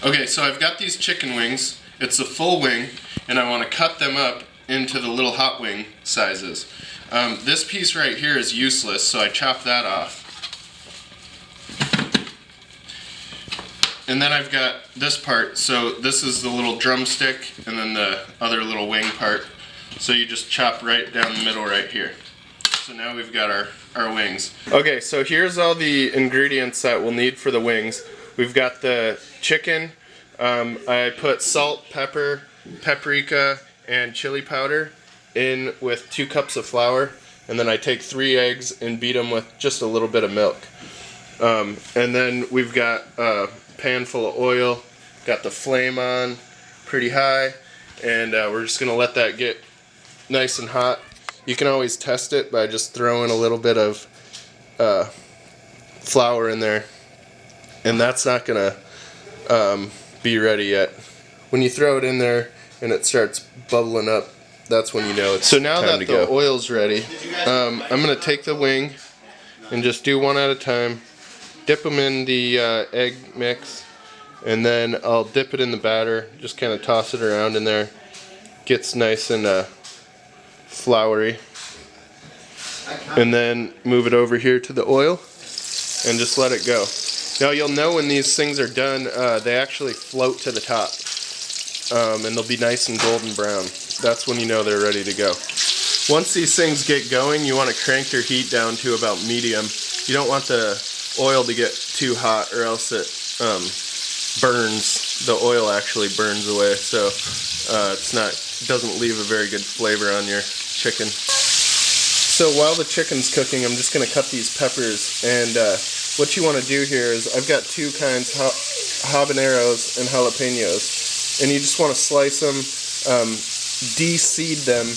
Okay, so I've got these chicken wings. It's a full wing, and I want to cut them up into the little hot wing sizes. This piece right here is useless, so I chop that off. And then I've got this part, so this is the little drumstick, and then the other little wing part. So you just chop right down the middle right here. So now we've got our wings. Okay, so here's all the ingredients that we'll need for the wings. We've got the chicken. I put salt, pepper, paprika, and chili powder in with 2 cups of flour. And then I take 3 eggs and beat them with just a little bit of milk. And then we've got a pan full of oil, got the flame on pretty high, and we're just gonna let that get nice and hot. You can always test it by just throwing a little bit of flour in there, and that's not gonna be ready yet. When you throw it in there and it starts bubbling up, that's when you know it's time to go. So now that the oil's ready, I'm gonna take the wing and just do one at a time. Dip them in the egg mix, and then I'll dip it in the batter, just kind of toss it around in there. Gets nice and floury. And then move it over here to the oil and just let it go. Now you'll know when these things are done, they actually float to the top. And they'll be nice and golden brown. That's when you know they're ready to go. Once these things get going, you want to crank your heat down to about medium. You don't want the oil to get too hot, or else it burns. The oil actually burns away, so doesn't leave a very good flavor on your chicken. So while the chicken's cooking, I'm just going to cut these peppers, and what you want to do here is I've got 2 kinds, habaneros and jalapenos, and you just want to slice them, de-seed them,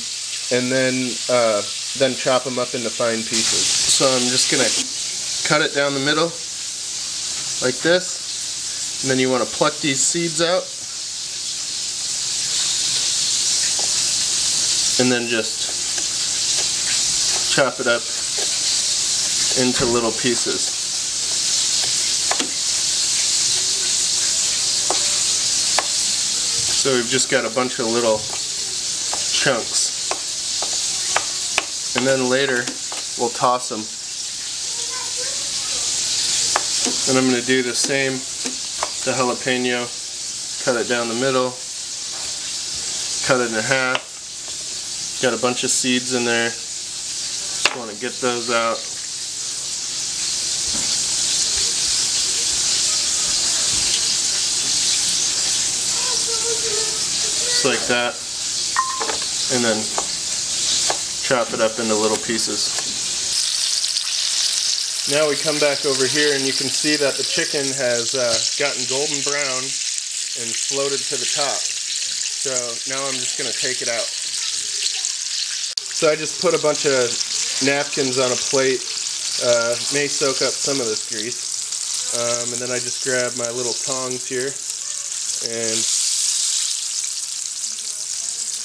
and then chop them up into fine pieces. So I'm just going to cut it down the middle like this, and then you want to pluck these seeds out, and then just chop it up into little pieces. So we've just got a bunch of little chunks, and then later we'll toss them. And I'm going to do the same, the jalapeno, cut it down the middle, cut it in half. Got a bunch of seeds in there, just want to get those out. Just like that, and then chop it up into little pieces. Now we come back over here and you can see that the chicken has gotten golden brown and floated to the top. So now I'm just going to take it out. So I just put a bunch of napkins on a plate, may soak up some of this grease, and then I just grab my little tongs here and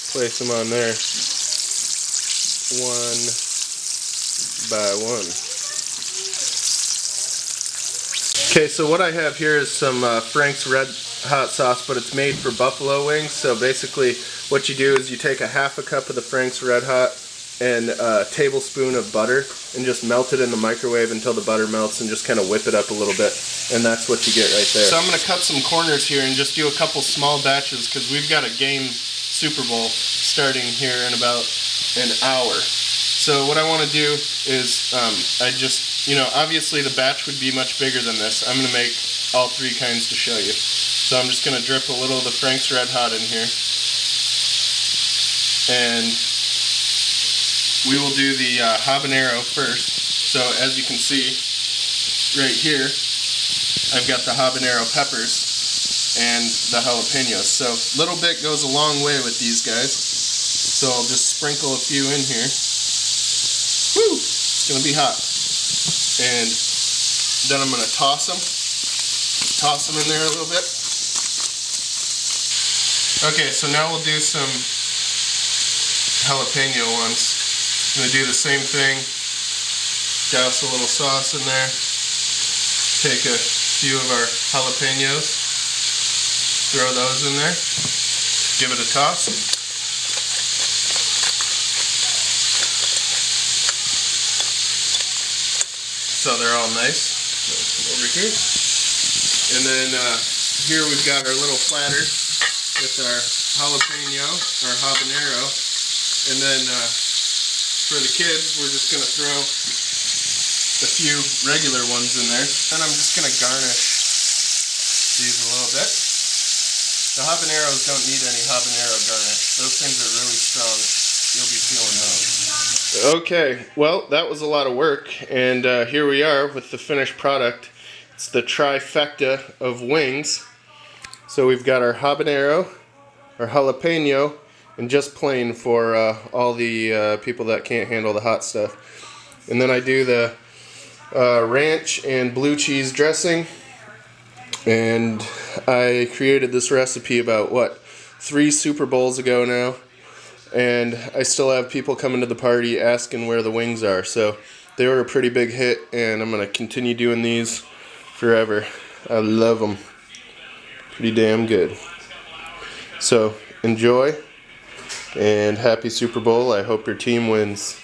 place them on there, one by one. Okay, so what I have here is some Frank's Red Hot sauce, but it's made for buffalo wings. So basically what you do is you take a half a cup of the Frank's Red Hot and a tablespoon of butter and just melt it in the microwave until the butter melts, and just kind of whip it up a little bit, and that's what you get right there. So I'm going to cut some corners here and just do a couple small batches, because we've got a game Super Bowl starting here in about an hour. So what I want to do is I just, obviously the batch would be much bigger than this. I'm going to make all 3 kinds to show you. So I'm just going to drip a little of the Frank's Red Hot in here. And we will do the habanero first. So as you can see right here, I've got the habanero peppers and the jalapenos. So a little bit goes a long way with these guys. So I'll just sprinkle a few in here. Woo! It's going to be hot. And then I'm going to toss them. Toss them in there a little bit. Okay, so now we'll do some jalapeno ones. I'm going to do the same thing. Douse a little sauce in there. Take a few of our jalapenos. Throw those in there. Give it a toss. So they're all nice. So over here. And then here we've got our little platter with our jalapeno, our habanero. And then for the kids, we're just going to throw a few regular ones in there. Then I'm just going to garnish these a little bit. The habaneros don't need any habanero garnish. Those things are really strong. You'll be feeling those. Okay, well, that was a lot of work, and here we are with the finished product. It's the trifecta of wings. So we've got our habanero, our jalapeno, and just plain for all the people that can't handle the hot stuff. And then I do the ranch and blue cheese dressing. And I created this recipe about, what, 3 Super Bowls ago now. And I still have people coming to the party asking where the wings are. So they were a pretty big hit, and I'm going to continue doing these forever. I love them. Pretty damn good. So enjoy, and happy Super Bowl. I hope your team wins.